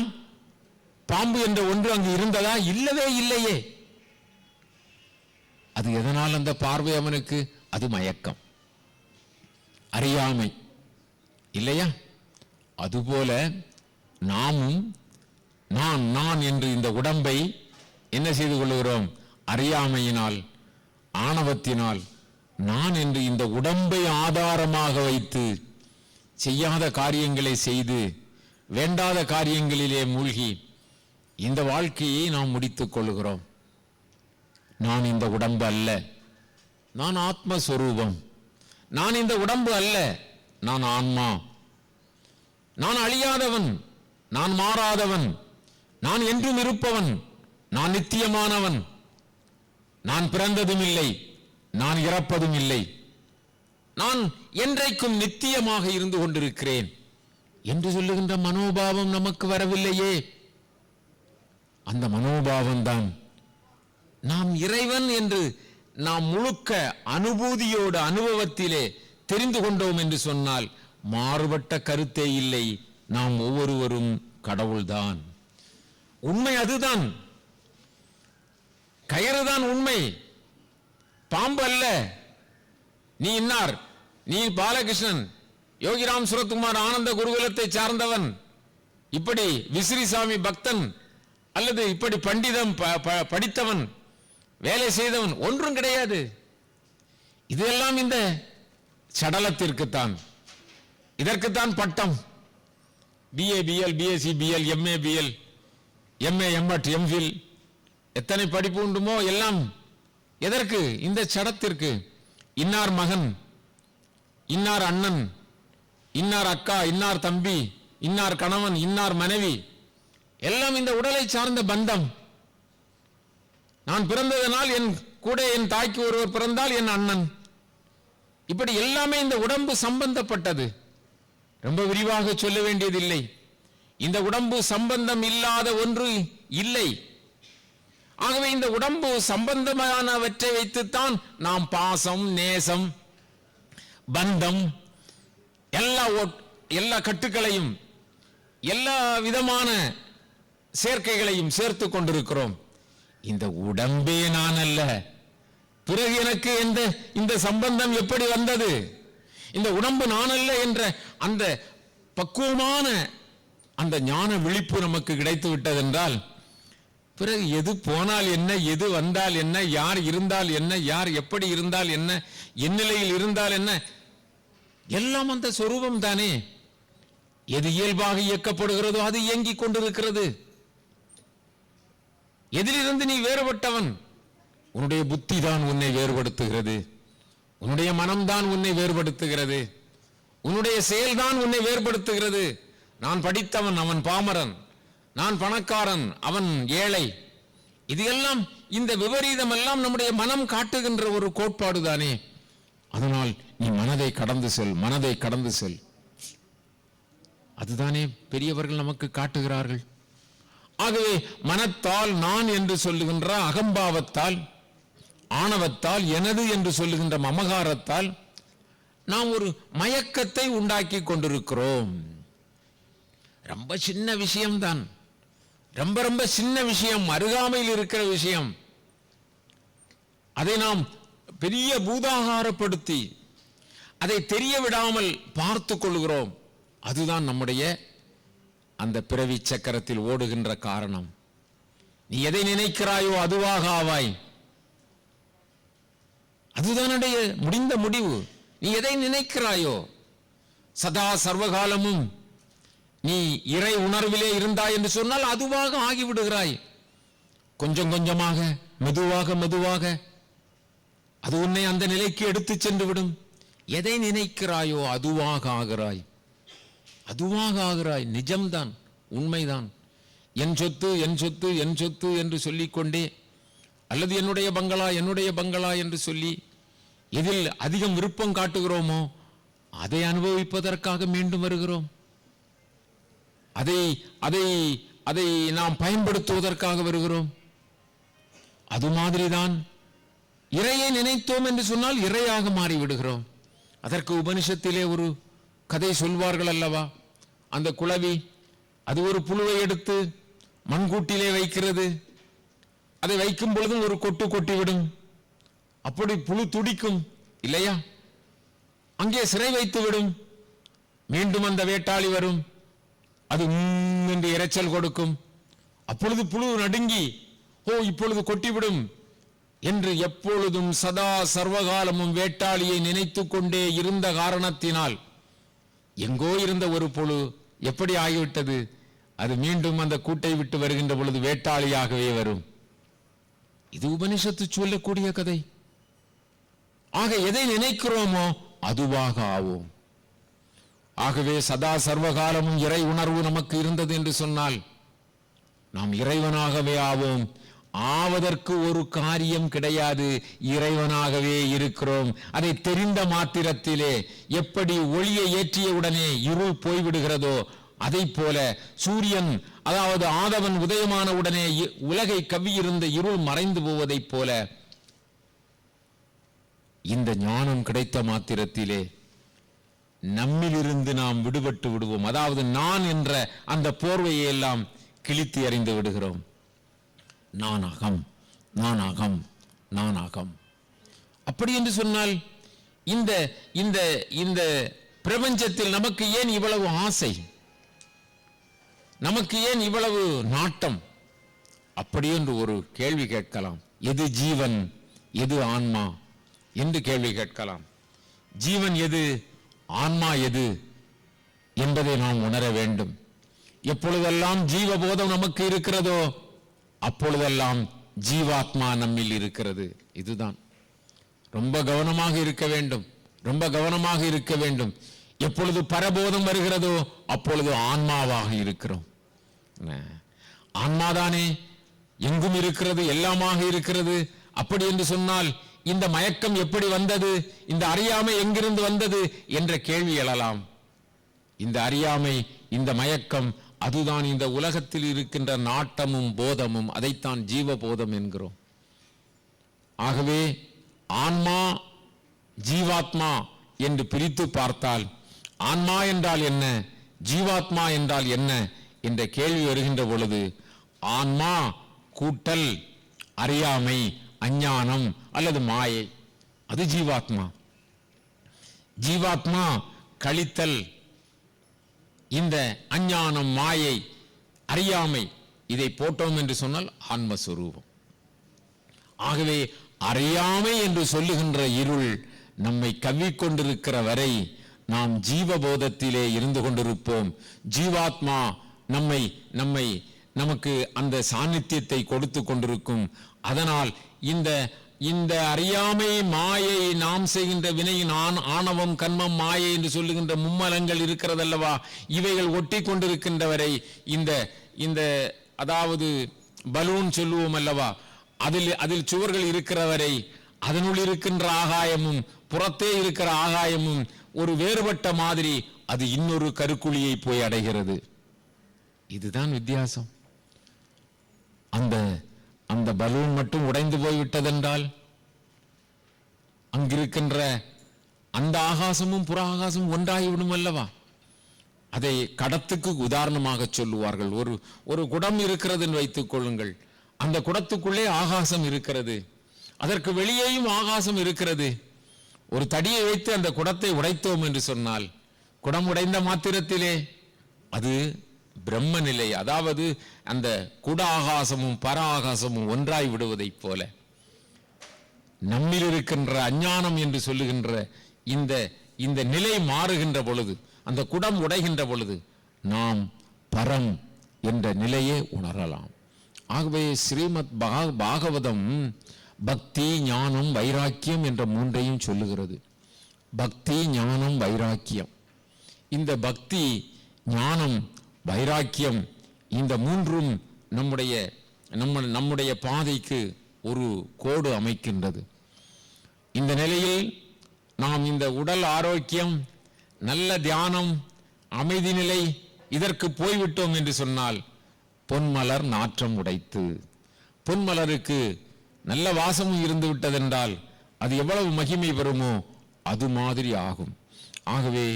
பாம்பு என்ற ஒன்று அங்கு இருந்ததா? இல்லவே இல்லையே. அது எதனால் அந்த பார்வை அவனுக்கு? அது மயக்கம், அறியாமை. இல்லையா? அதுபோல நாமும் நான் நான் என்று இந்த உடம்பை என்ன செய்து கொள்கிறோம்? அறியாமையினால், ஆணவத்தினால் நான் என்று இந்த உடம்பை ஆதாரமாக வைத்து செய்யாத காரியங்களை செய்து வேண்டாத காரியங்களிலே மூழ்கி இந்த வாழ்க்கையை நாம் முடித்துக் கொள்கிறோம். நான் இந்த உடம்பு அல்ல, நான் ஆத்மஸ்வரூபம். நான் இந்த உடம்பு அல்ல, நான் ஆன்மா. நான் அழியாதவன், நான் மாறாதவன், நான் என்றும் இருப்பவன், நான் நித்தியமானவன், நான் பிறந்ததும் இல்லை, நான் இறப்பதும் இல்லை, நான் என்றைக்கும் நித்தியமாக இருந்து கொண்டிருக்கிறேன் என்று சொல்லுகின்ற மனோபாவம் நமக்கு வரவில்லையே. அந்த மனோபாவம் தான் நாம் இறைவன் என்று நாம் முழுக்க அனுபூதியோடு அனுபவத்திலே தெரிந்து கொண்டோம் என்று சொன்னால் மாறுபட்ட கருத்தே இல்லை. நாம் ஒவ்வொருவரும் கடவுள்தான். உண்மை அதுதான். கயிறுதான் உண்மை, பாம்பு அல்ல. நீ இன்னார், நீ பாலகிருஷ்ணன், யோகிராம் சுரத்குமார் ஆனந்த குருகுலத்தை சார்ந்தவன், இப்படி விசிறிசாமி பக்தன், அல்லது இப்படி பண்டிதம் படித்தவன், வேலை செய்தவன், ஒன்றும் கிடையாது. இதெல்லாம் இந்த சடலத்திற்குத்தான், இதற்குத்தான் பட்டம். BA BL, BSc BL, MA BL, MA MEd, MPhil, எத்தனை படிப்பு உண்டுமோ எல்லாம் எதற்கு? இந்த சடத்திற்கு. இன்னார் மகன், இன்னார் அண்ணன், இன்னார் அக்கா, இன்னார் தம்பி, இன்னார் கணவன், இன்னார் மனைவி, எல்லாம் இந்த உடலை சார்ந்த பந்தம். நான் பிறந்ததனால் என் கூட என் தாய்க்கு ஒருவர் பிறந்தால் என் அண்ணன், இப்படி எல்லாமே இந்த உடம்பு சம்பந்தப்பட்டது. ரொம்ப விரிவாக சொல்ல வேண்டியதில்லை. இந்த உடம்பு சம்பந்தம் இல்லாத ஒன்று இல்லை. ஆகவே இந்த உடம்பு சம்பந்தமானவற்றை வைத்துத்தான் நாம் பாசம், நேசம், பந்தம், எல்லா கட்டுக்களையும் எல்லா விதமான சேர்க்கைகளையும் சேர்த்து கொண்டிருக்கிறோம். இந்த உடம்பே நான் அல்ல. பிறகு எனக்கு இந்த சம்பந்தம் எப்படி வந்தது? இந்த உடம்பு நான் அல்ல என்ற அந்த பக்குவமான அந்த ஞான விழிப்பு நமக்கு கிடைத்து விட்டதென்றால் பிறகு எது போனால் என்ன, எது வந்தால் என்ன, யார் இருந்தால் என்ன, யார் எப்படி இருந்தால் என்ன, எந்நிலையில் இருந்தால் என்ன, எல்லாம் அந்த சொரூபம் தானே. எது இயல்பாக இயக்கப்படுகிறதோ அது இயங்கிக் கொண்டிருக்கிறது. எதிலிருந்து நீ வேறுபட்டவன்? உன்னுடைய புத்தி தான் உன்னை வேறுபடுத்துகிறது, உன்னுடைய மனம்தான் உன்னை வேறுபடுத்துகிறது, உன்னுடைய செயல்தான் உன்னை வேறுபடுத்துகிறது. நான் படித்தவன், அவன் பாமரன், நான் பணக்காரன், அவன் ஏழை. இது எல்லாம் இந்த விபரீதம் எல்லாம் நம்முடைய மனம் காட்டுகின்ற ஒரு கோட்பாடு தானே. அதனால் நீ மனதை கடந்து செல், மனதை கடந்து செல். அதுதானே பெரியவர்கள் நமக்கு காட்டுகிறார்கள். ஆகவே மனத்தால் நான் என்று சொல்லுகின்ற அகம்பாவத்தால், ஆணவத்தால், எனது என்று சொல்லுகின்ற மமகாரத்தால் நாம் ஒரு மயக்கத்தை உண்டாக்கி கொண்டிருக்கிறோம். ரொம்ப சின்ன விஷயம்தான், ரொம்ப ரொம்ப சின்ன விஷயம், அருகாமையில் இருக்கிற விஷயம். அதை நாம் பெரிய பூதாகாரப்படுத்தி அதை தெரிய விடாமல் பார்த்து கொள்கிறோம். அதுதான் நம்முடைய அந்த பிறவி சக்கரத்தில் ஓடுகின்ற காரணம். நீ எதை நினைக்கிறாயோ அதுவாக ஆவாய். அதுதான் முடிந்த முடிவு. நீ எதை நினைக்கிறாயோ, சதா சர்வகாலமும் நீ இறை உணர்விலே இருந்தாய் என்று சொன்னால் அதுவாக ஆகிவிடுகிறாய். கொஞ்சம் கொஞ்சமாக, மெதுவாக மெதுவாக அது உன்னை அந்த நிலைக்கு எடுத்து சென்று விடும். எதை நினைக்கிறாயோ அதுவாக ஆகிறாய், அதுவாக ஆகிறாய். நிஜம்தான், உண்மைதான். என் சொத்து, என் சொத்து, என் சொத்து என்று சொல்லிக்கொண்டே, அல்லது என்னுடைய பங்களா, என்னுடைய பங்களா என்று சொல்லி எதில் அதிகம் விருப்பம் காட்டுகிறோமோ அதை அனுபவிப்பதற்காக மீண்டும் வருகிறோம். அதை அதை அதை நாம் பயன்படுத்துவதற்காக வருகிறோம். அது மாதிரிதான் இறையை நினைத்தோம் என்று சொன்னால் இறையாக மாறிவிடுகிறோம். அதற்கு உபனிஷத்திலே ஒரு கதை சொல்வார்கள் அல்லவா. அந்த குளவி அது ஒரு புழுவை எடுத்து மண்கூட்டிலே வைக்கிறது. அதை வைக்கும் பொழுதும் ஒரு கொட்டு கொட்டிவிடும். அப்படி புழு துடிக்கும் இல்லையா, அங்கே சிறை வைத்து விடும். மீண்டும் அந்த வேட்டாளி வரும், அது என்று இரைச்சல் கொடுக்கும். அப்பொழுது புழு நடுங்கி, ஓ இப்பொழுது கொட்டிவிடும் என்று எப்பொழுதும் சதா சர்வகாலமும் வேட்டாளியை நினைத்து கொண்டே இருந்த காரணத்தினால் எங்கோ இருந்த ஒரு புழு எப்படி ஆகிவிட்டது, அது மீண்டும் அந்த கூட்டை விட்டு வருகின்ற பொழுது வேட்டாளியாகவே வரும். இது உபனிஷத்து சொல்லக்கூடிய கதை. ஆக எதை நினைக்கிறோமோ அதுவாக ஆவோம். ஆகவே சதா சர்வகாலமும் இறை உணர்வு நமக்கு இருந்தது என்று சொன்னால் நாம் இறைவனாகவே ஆவோம். ஆவதற்கு ஒரு காரியம் கிடையாது, இறைவனாகவே இருக்கிறோம். அதை தெரிந்த மாத்திரத்திலே எப்படி ஒளியை ஏற்றிய உடனே இருள் போய்விடுகிறதோ அதை போல சூரியன், அதாவது ஆதவன் உதயமான உடனே உலகை கவ்வியிருந்த இருள் மறைந்து போவதைப் போல இந்த ஞானம் கிடைத்த மாத்திரத்திலே நம்மிலிருந்து நாம் விடுபட்டு விடுவோம். அதாவது நான் என்ற அந்த போர்வையை எல்லாம் கிழித்து எறிந்து விடுகிறோம். நான் அகம், நான் அகம், நான் அகம். அப்படி என்று சொன்னால் இந்த இந்த இந்த பிரபஞ்சத்தில் நமக்கு ஏன் இவ்வளவு ஆசை, நமக்கு ஏன் இவ்வளவு நாட்டம்? அப்படி என்று ஒரு கேள்வி கேட்கலாம். எது ஜீவன், எது ஆன்மா என்று கேள்வி கேட்கலாம். ஜீவன் எது, ஆன்மா எது என்பதை நாம் உணர வேண்டும். எப்பொழுதெல்லாம் ஜீவபோதம் நமக்கு இருக்கிறதோ அப்பொழுதெல்லாம் ஜீவாத்மா நம்மில் இருக்கிறது. இதுதான் ரொம்ப கவனமாக இருக்க வேண்டும், ரொம்ப கவனமாக இருக்க வேண்டும். எப்பொழுது பரபோதம் வருகிறதோ அப்பொழுது ஆன்மாவாக இருக்கிறோம். ஆன்மாதானே எங்கும் இருக்கிறது, எல்லாமாக இருக்கிறது. அப்படி என்று சொன்னால் இந்த மயக்கம் எப்படி வந்தது, இந்த அறியாமை எங்கிருந்து வந்தது என்ற கேள்வி எழலாம். இந்த அறியாமை, இந்த மயக்கம், அதுதான் இந்த உலகத்தில் இருக்கின்ற நாட்டமும் போதமும். அதைத்தான் ஜீவபோதம் என்கிறோம். ஆகவே ஆன்மா ஜீவாத்மா என்று பிரித்து பார்த்தால் ஆன்மா என்றால் என்ன, ஜீவாத்மா என்றால் என்ன என்ற கேள்வி வருகின்ற பொழுது ஆன்மா கூட்டல் அறியாமை, அஞ்ஞானம் அல்லது மாயை, அது ஜீவாத்மா. ஜீவாத்மா கழித்தல் இந்த அஞ்ஞானம், மாயை, அறியாமை, இதை போட்டோம் என்று சொன்னால் ஆன்மஸ்வரூபம். ஆகவே அறியாமை என்று சொல்லுகின்ற இருள் நம்மை கவ்விக்கொண்டிருக்கிற வரை நாம் ஜீவபோதத்திலே இருந்து கொண்டிருப்போம். ஜீவாத்மா நமக்கு அந்த சாநித்தியத்தை கொடுத்து கொண்டிருக்கும். அதனால் இந்த அறியாமை, மாயை, நாம் செய்கின்ற வினையின் ஆணவம், கண்மம், மாயை என்று சொல்லுகின்ற மும்மலங்கள் இருக்கிறதல்லவா, இவைகள் ஒட்டி கொண்டிருக்கின்ற வரை இந்த அதாவது பலூன் சொல்லுவோம் அல்லவா, அதில் சுவர்கள் இருக்கிற வரை அதனுள் இருக்கின்ற ஆகாயமும் புறத்தே இருக்கிற ஆகாயமும் ஒரு வேறுபட்ட மாதிரி அது இன்னொரு கருக்குழியை போய் அடைகிறது. இதுதான் வித்தியாசம். அந்த பலூன் மட்டும் உடைந்து போய்விட்டதென்றால் அங்கிருக்கின்ற அந்த ஆகாசமும் புற ஆகாசமும் ஒன்றாகிவிடும் அல்லவா. அதை கடத்துக்கு உதாரணமாக சொல்லுவார்கள். ஒரு குடம் இருக்கிறது என்று வைத்துக் கொள்ளுங்கள். அந்த குடத்துக்குள்ளே ஆகாசம் இருக்கிறது, அதற்கு வெளியேயும் ஆகாசம் இருக்கிறது. ஒரு தடியை வைத்து அந்த குடத்தை உடைத்தோம் என்று சொன்னால் குடம் உடைந்த மாத்திரத்திலே அது பிரம்ம நிலை, அதாவது அந்த குட ஆகாசமும் பர ஆகாசமும் ஒன்றாய் விடுவதைப் போல நம்மில் இருக்கின்ற அஞ்ஞானம் என்று சொல்லுகின்ற இந்த நிலை மாறுகின்ற பொழுது, அந்த குடம் உடைகின்ற பொழுது நாம் பரம் என்ற நிலையை உணரலாம். ஆகவே ஸ்ரீமத் பாகவதம் பக்தி, ஞானம், வைராக்கியம் என்ற மூன்றையும் சொல்லுகிறது. பக்தி, ஞானம், வைராக்கியம். இந்த பக்தி, ஞானம், வைராக்கியம் இந்த மூன்றும் நம்முடைய பாதைக்கு ஒரு கோடு அமைக்கின்றது. இந்த நிலையில் நாம் இந்த உடல் ஆரோக்கியம், நல்ல தியானம், அமைதி நிலை இதற்கு போய்விட்டோம் என்று சொன்னால் பொன்மலர் நாற்றம் உடைத்து, பொன்மலருக்கு நல்ல வாசமும் இருந்து விட்டதென்றால் அது எவ்வளவு மகிமை பெறுமோ அது மாதிரி ஆகும். ஆகவே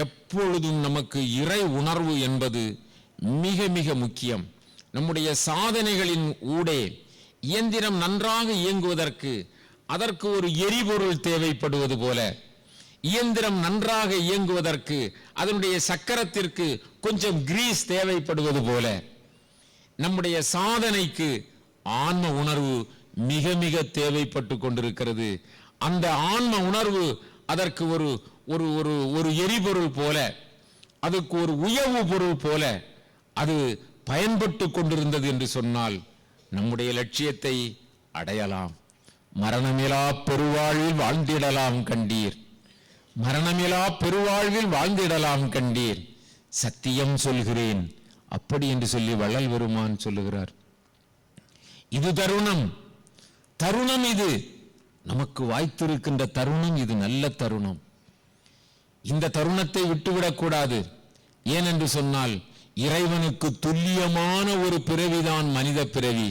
எப்பொழுதும் நமக்கு இறை உணர்வு என்பது மிக மிக முக்கியம். நம்முடைய சாதனைகளின் ஊடே இயந்திரம் நன்றாக இயங்குவதற்கு அதற்கு ஒரு எரிபொருள் தேவைப்படுவது போல, இயந்திரம் நன்றாக இயங்குவதற்கு அதனுடைய சக்கரத்திற்கு கொஞ்சம் கிரீஸ் தேவைப்படுவது போல, நம்முடைய சாதனைக்கு ஆன்ம உணர்வு மிக மிக தேவைப்பட்டு கொண்டிருக்கிறது. அந்த ஆன்ம உணர்வு அதற்கு ஒரு எரிபொருள் போல, அதுக்கு ஒரு உயர்வு பொருள் போல அது பயன்பட்டு கொண்டிருந்தது என்று சொன்னால் நம்முடைய லட்சியத்தை அடையலாம். மரணமிலா பெருவாழ்வில் வாழ்ந்திடலாம் கண்டீர், மரணமிலா பெருவாழ்வில் வாழ்ந்திடலாம் கண்டீர், சத்தியம் சொல்கிறேன் அப்படி என்று சொல்லி வள்ளல் பெருமான் சொல்லுகிறார். இது தருணம், இது நமக்கு வாய்த்திருக்கின்ற தருணம், இது நல்ல தருணம். இந்த தருணத்தை விட்டுவிடக் கூடாது. ஏனென்று சொன்னால் இறைவனுக்கு துல்லியமான ஒரு பிறவிதான் மனித பிறவி.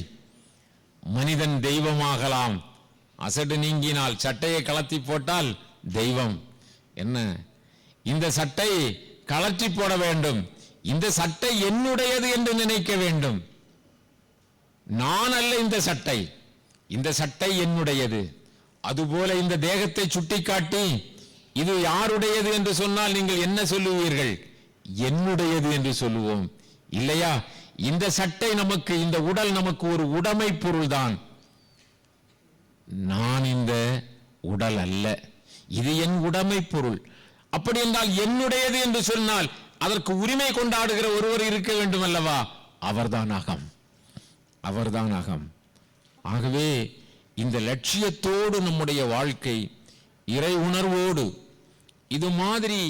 மனிதன் தெய்வமாகலாம், அசடு நீங்கினால், சட்டையை கலத்தி போட்டால் தெய்வம். என்ன, இந்த சட்டை கலற்றி போட வேண்டும், இந்த சட்டை என்னுடையது என்று நினைக்க வேண்டும். நான் அல்ல இந்த சட்டை என்னுடையது. அதுபோல இந்த தேகத்தை சுட்டிக்காட்டி இது யாருடையது என்று சொன்னால் நீங்கள் என்ன சொல்லுவீர்கள்? என்னுடையது என்று சொல்லுவோம் இல்லையா? இந்த சட்டை நமக்கு, இந்த உடல் நமக்கு ஒரு உடைமை பொருள் தான். நான் இந்த உடல் அல்ல, இது என் உடைமை பொருள். அப்படி என்றால் என்னுடையது என்று சொன்னால் அதற்கு உரிமை கொண்டாடுகிற ஒருவர் இருக்க வேண்டும் அல்லவா? அவர்தான் அகம், அவர்தான் அகம். ஆகவே இந்த லட்சியத்தோடு நம்முடைய வாழ்க்கை, இறை உணர்வோடு, இது மாதிரி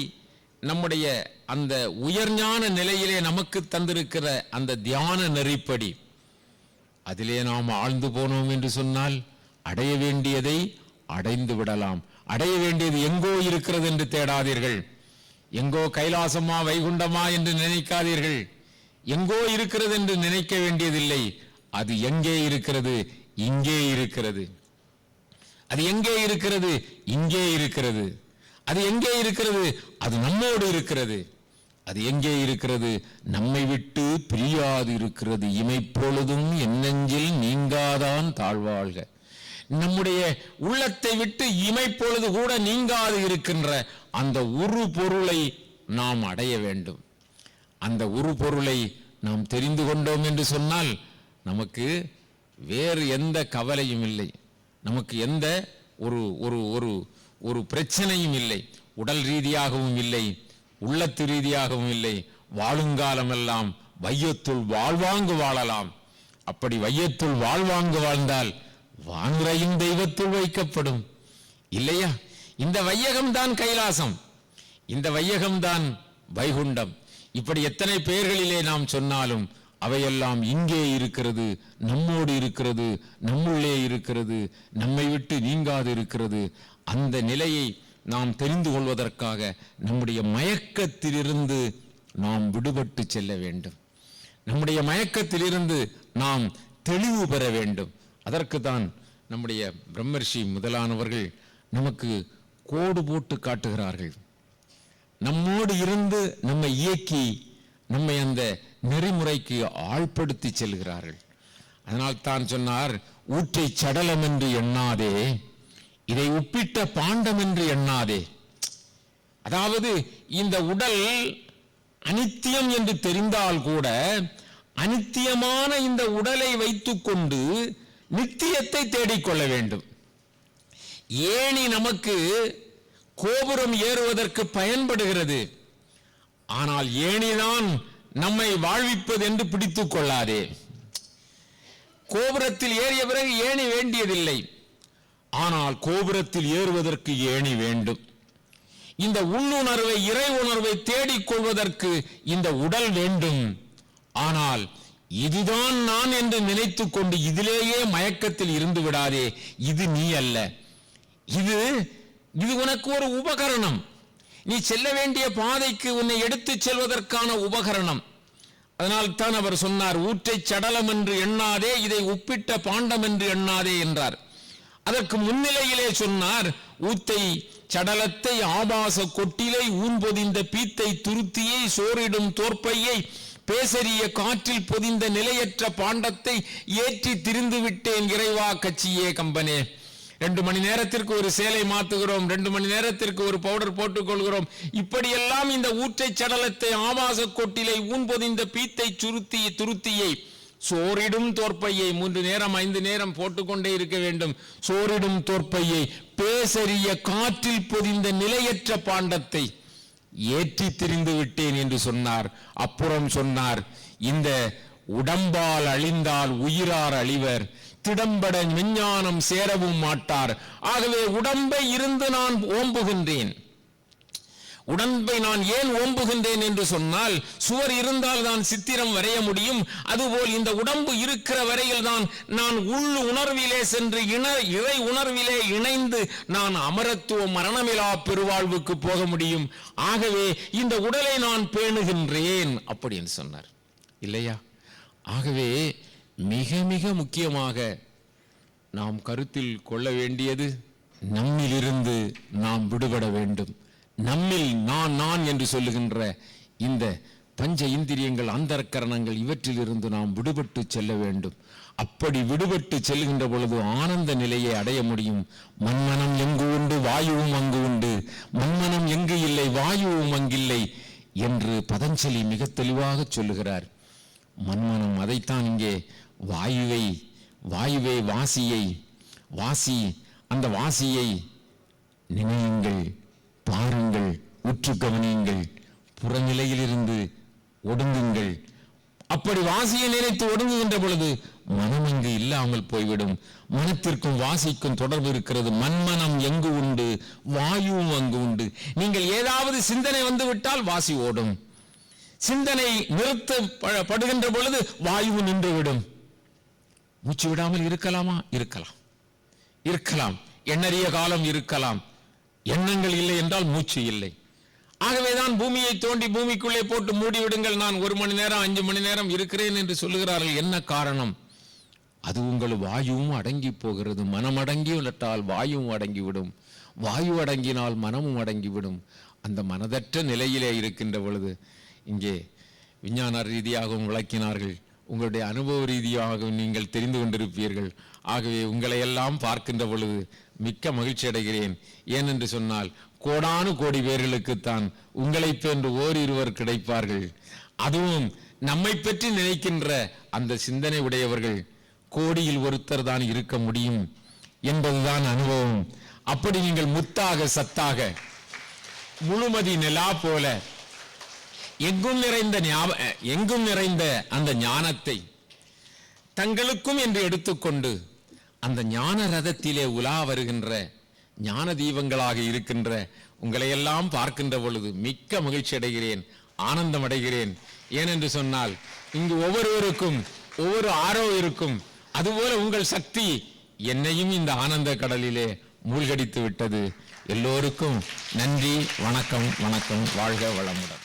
நம்முடைய அந்த உயர்ஞான நிலையிலே நமக்கு தந்திருக்கிற அந்த தியான நெறிப்படி அதிலே நாம் ஆழ்ந்து போனோம் என்று சொன்னால் அடைய வேண்டியதை அடைந்து விடலாம். அடைய வேண்டியது எங்கோ இருக்கிறது என்று தேடாதீர்கள். எங்கோ கைலாசமா வைகுண்டமா என்று நினைக்காதீர்கள். எங்கோ இருக்கிறது என்று நினைக்க வேண்டியதில்லை. அது எங்கே இருக்கிறது? இங்கே இருக்கிறது. அது எங்கே இருக்கிறது? இங்கே இருக்கிறது. அது எங்கே இருக்கிறது? அது நம்மோடு இருக்கிறது. அது எங்கே இருக்கிறது? நம்மை விட்டு பிரியாது இருக்கிறது. இமைப்பொழுதும் என் நெஞ்சில் நீங்காதான் தாழ்வாழ்க. நம்முடைய உள்ளத்தை விட்டு இமைப்பொழுது கூட நீங்காது இருக்கின்ற அந்த உரு பொருளை நாம் அடைய வேண்டும். அந்த உரு பொருளை நாம் தெரிந்து கொண்டோம் என்று சொன்னால் நமக்கு வேறு எந்த கவலையும் இல்லை, நமக்கு எந்த ஒரு ஒரு ஒரு ஒரு பிரச்சனையும் இல்லை, உடல் ரீதியாகவும் இல்லை, உள்ளத்து ரீதியாகவும் இல்லை. வாழுங்காலமெல்லாம் வையத்துள் வாழ்வாங்கு வாழலாம். அப்படி வையத்துள் வாழ்வாங்கு வாழ்ந்தால் வானுரையும் தெய்வத்துள் வைக்கப்படும் இல்லையா? இந்த வையகம்தான் கைலாசம், இந்த வையகம்தான் வைகுண்டம். இப்படி எத்தனை பெயர்களிலே நாம் சொன்னாலும் அவையெல்லாம் இங்கே இருக்கிறது, நம்மோடு இருக்கிறது, நம்முள்ளே இருக்கிறது, நம்மை விட்டு நீங்காது இருக்கிறது. அந்த நிலையை நாம் தெரிந்து கொள்வதற்காக நம்முடைய மயக்கத்திலிருந்து நாம் விடுபட்டு செல்ல வேண்டும். நம்முடைய மயக்கத்திலிருந்து நாம் தெளிவு பெற வேண்டும். அதற்கு தான் நம்முடைய பிரம்மர்ஷி முதலானவர்கள் நமக்கு கோடு போட்டு காட்டுகிறார்கள். நம்மோடு இருந்து நம்மை இயக்கி நம்மை அந்த நெறிமுறைக்கு ஆழ்படுத்தி செல்கிறார்கள். அதனால் தான் சொன்னார், ஊற்றை சடலம் என்று எண்ணாதே, இதை உப்பிட்ட பாண்டம் என்று எண்ணாதே. அதாவது இந்த உடல் அனித்தியம் என்று தெரிந்தால் கூட அனித்தியமான இந்த உடலை வைத்துக்கொண்டு நித்தியத்தை தேடிக்கொள்ள வேண்டும். ஏணி நமக்கு கோபுரம் ஏறுவதற்கு பயன்படுகிறது, ஆனால் ஏணிதான் நம்மை வாழ்விப்பது என்று பிடித்துக் கொள்ளாதே. கோபுரத்தில் ஏறிய பிறகு ஏணி வேண்டியதில்லை, ஆனால் கோபுரத்தில் ஏறுவதற்கு ஏணி வேண்டும். இந்த உள்ளுணர்வை, இறை உணர்வை தேடிக்கொள்வதற்கு இந்த உடல் வேண்டும். ஆனால் இதுதான் நான் என்று நினைத்துக் கொண்டு இதிலேயே மயக்கத்தில் இருந்து விடாதே. இது நீ அல்ல, இது உனக்கு ஒரு உபகரணம். நீ செல்ல வேண்டிய பாதைக்கு உன்னை எடுத்து செல்வதற்கான உபகரணம். அதனால் தான் அவர் சொன்னார், ஊற்றை சடலம் என்று எண்ணாதே, இதை உப்பிட்ட பாண்டம் என்று எண்ணாதே என்றார். அதற்கு முன்னிலையிலே சொன்னார், ஊத்தை சடலத்தை ஆபாச கொட்டிலை ஊன்பொதிந்த பீத்தை துருத்தியை சோறிடும் தோற்பையை பேசரிய காற்றில் பொதிந்த நிலையற்ற பாண்டத்தை ஏற்றி திரிந்து விட்டேன் இறைவா கட்சியே கம்பனே. 2 மணி நேரத்திற்கு ஒரு சேலை மாத்துகிறோம், 2 மணி நேரத்திற்கு ஒரு பவுடர் போட்டுக் கொள்கிறோம். இப்படியெல்லாம் இந்த ஊற்றை சடலத்தை ஆபாச கொட்டிலை ஊன்பொதிந்த பீத்தை துருத்தியை சோறிடும் தோற்பையை 3 நேரம் 5 நேரம் போட்டுக்கொண்டே இருக்க வேண்டும். சோறிடும் தோற்பையை பேசரிய காற்றில் பொதிந்த நிலையற்ற பாண்டத்தை ஏற்றி திரிந்து விட்டேன் என்று சொன்னார். அப்புறம் சொன்னார், இந்த உடம்பால் அழிந்தால் உயிரார் அழிவர், திடம்பட விஞ்ஞானம் சேரவும் மாட்டார். ஆகவே உடம்பை இருந்து நான் ஓம்புகின்றேன். உடம்பை நான் ஏன் ஓம்புகின்றேன் என்று சொன்னால், சுவர் இருந்தால் தான் சித்திரம் வரைய முடியும். அதுபோல் இந்த உடம்பு இருக்கிற வரையில் தான் நான் உள் உணர்விலே சென்று இறை உணர்விலே இணைந்து நான் அமரத்துவ மரணமிலா பெருவாழ்வுக்கு போக முடியும். ஆகவே இந்த உடலை நான் பேணுகின்றேன் அப்படின்னு சொன்னார் இல்லையா? ஆகவே மிக மிக முக்கியமாக நாம் கருத்தில் கொள்ள வேண்டியது, நம்மிலிருந்து நாம் விடுபட வேண்டும். நம்மில் நான் என்று சொல்லுகின்ற இந்த பஞ்ச இந்திரியங்கள், அந்தரக்கரணங்கள், இவற்றிலிருந்து நாம் விடுபட்டு செல்ல வேண்டும். அப்படி விடுபட்டு செல்கின்ற பொழுது ஆனந்த நிலையை அடைய முடியும். மன்மனம் எங்கு உண்டு வாயுவும் அங்கு உண்டு, மன்மனம் எங்கு இல்லை வாயுவும் அங்கில்லை என்று பதஞ்சலி மிக தெளிவாக சொல்லுகிறார். மன்மனம், அதைத்தான் இங்கே வாயுவை வாசி அந்த வாசியை நினையுங்கள், பாருங்கள், உற்று கவனியுங்கள், புறநிலையிலிருந்து ஒடுங்குங்கள். அப்படி வாசியை நினைத்து ஒடுங்குகின்ற பொழுது மனம் அங்கு இல்லாமல் போய்விடும். மனத்திற்கும் வாசிக்கும் தொடர்பு இருக்கிறது. மன்மனம் எங்கு உண்டு வாயுவும் அங்கு உண்டு. நீங்கள் ஏதாவது சிந்தனை வந்து விட்டால் வாசி ஓடும். சிந்தனை நிறுத்தப்படுகின்ற பொழுது வாயு நின்றுவிடும். மூச்சு விடாமல் இருக்கலாமா? இருக்கலாம். எண்ணறிய காலம் இருக்கலாம். எண்ணங்கள் இல்லை என்றால் மூச்சு இல்லை. ஆகவேதான் பூமியை தோண்டி பூமிக்குள்ளே போட்டு மூடிவிடுங்கள், நான் 1 மணி நேரம் 5 மணி நேரம் இருக்கிறேன் என்று சொல்லுகிறார்கள். என்ன காரணம்? அது உங்கள் வாயுவும் அடங்கி போகிறது. மனம் அடங்கி விட்டால் வாயுவும் அடங்கிவிடும், வாயு அடங்கினால் மனமும் அடங்கிவிடும். அந்த மனதற்ற நிலையிலே இருக்கின்ற பொழுது, இங்கே விஞ்ஞான ரீதியாகவும் விளக்கினார்கள், உங்களுடைய அனுபவ ரீதியாக நீங்கள் தெரிந்து கொண்டிருப்பீர்கள். ஆகவே உங்களை எல்லாம் பார்க்கின்ற பொழுது மிக்க மகிழ்ச்சி அடைகிறேன். ஏனென்று சொன்னால் கோடானு கோடி பேர்களுக்குத்தான் உங்களை போன்று ஓரிருவர் கிடைப்பார்கள். அதுவும் நம்மை பற்றி நினைக்கின்ற அந்த சிந்தனை உடையவர்கள் கோடியில் ஒருத்தர் தான் இருக்க முடியும் என்பதுதான் அனுபவம். அப்படி நீங்கள் முத்தாக சத்தாக முழுமதி நிலா போல எங்கும் நிறைந்த அந்த ஞானத்தை தங்களுக்கும் என்று எடுத்துக்கொண்டு அந்த ஞான ரதத்திலே உலா வருகின்ற ஞான தீபங்களாக இருக்கின்ற உங்களையெல்லாம் பார்க்கின்ற பொழுது மிக்க மகிழ்ச்சி அடைகிறேன், ஆனந்தம் அடைகிறேன். ஏனென்று சொன்னால் இங்கு ஒவ்வொருவருக்கும் ஒவ்வொரு ஆரோ இருக்கும். அதுபோல உங்கள் சக்தி என்னையும் இந்த ஆனந்த கடலிலே மூழ்கடித்து விட்டது. எல்லோருக்கும் நன்றி, வணக்கம், வணக்கம். வாழ்க வளமுடன்.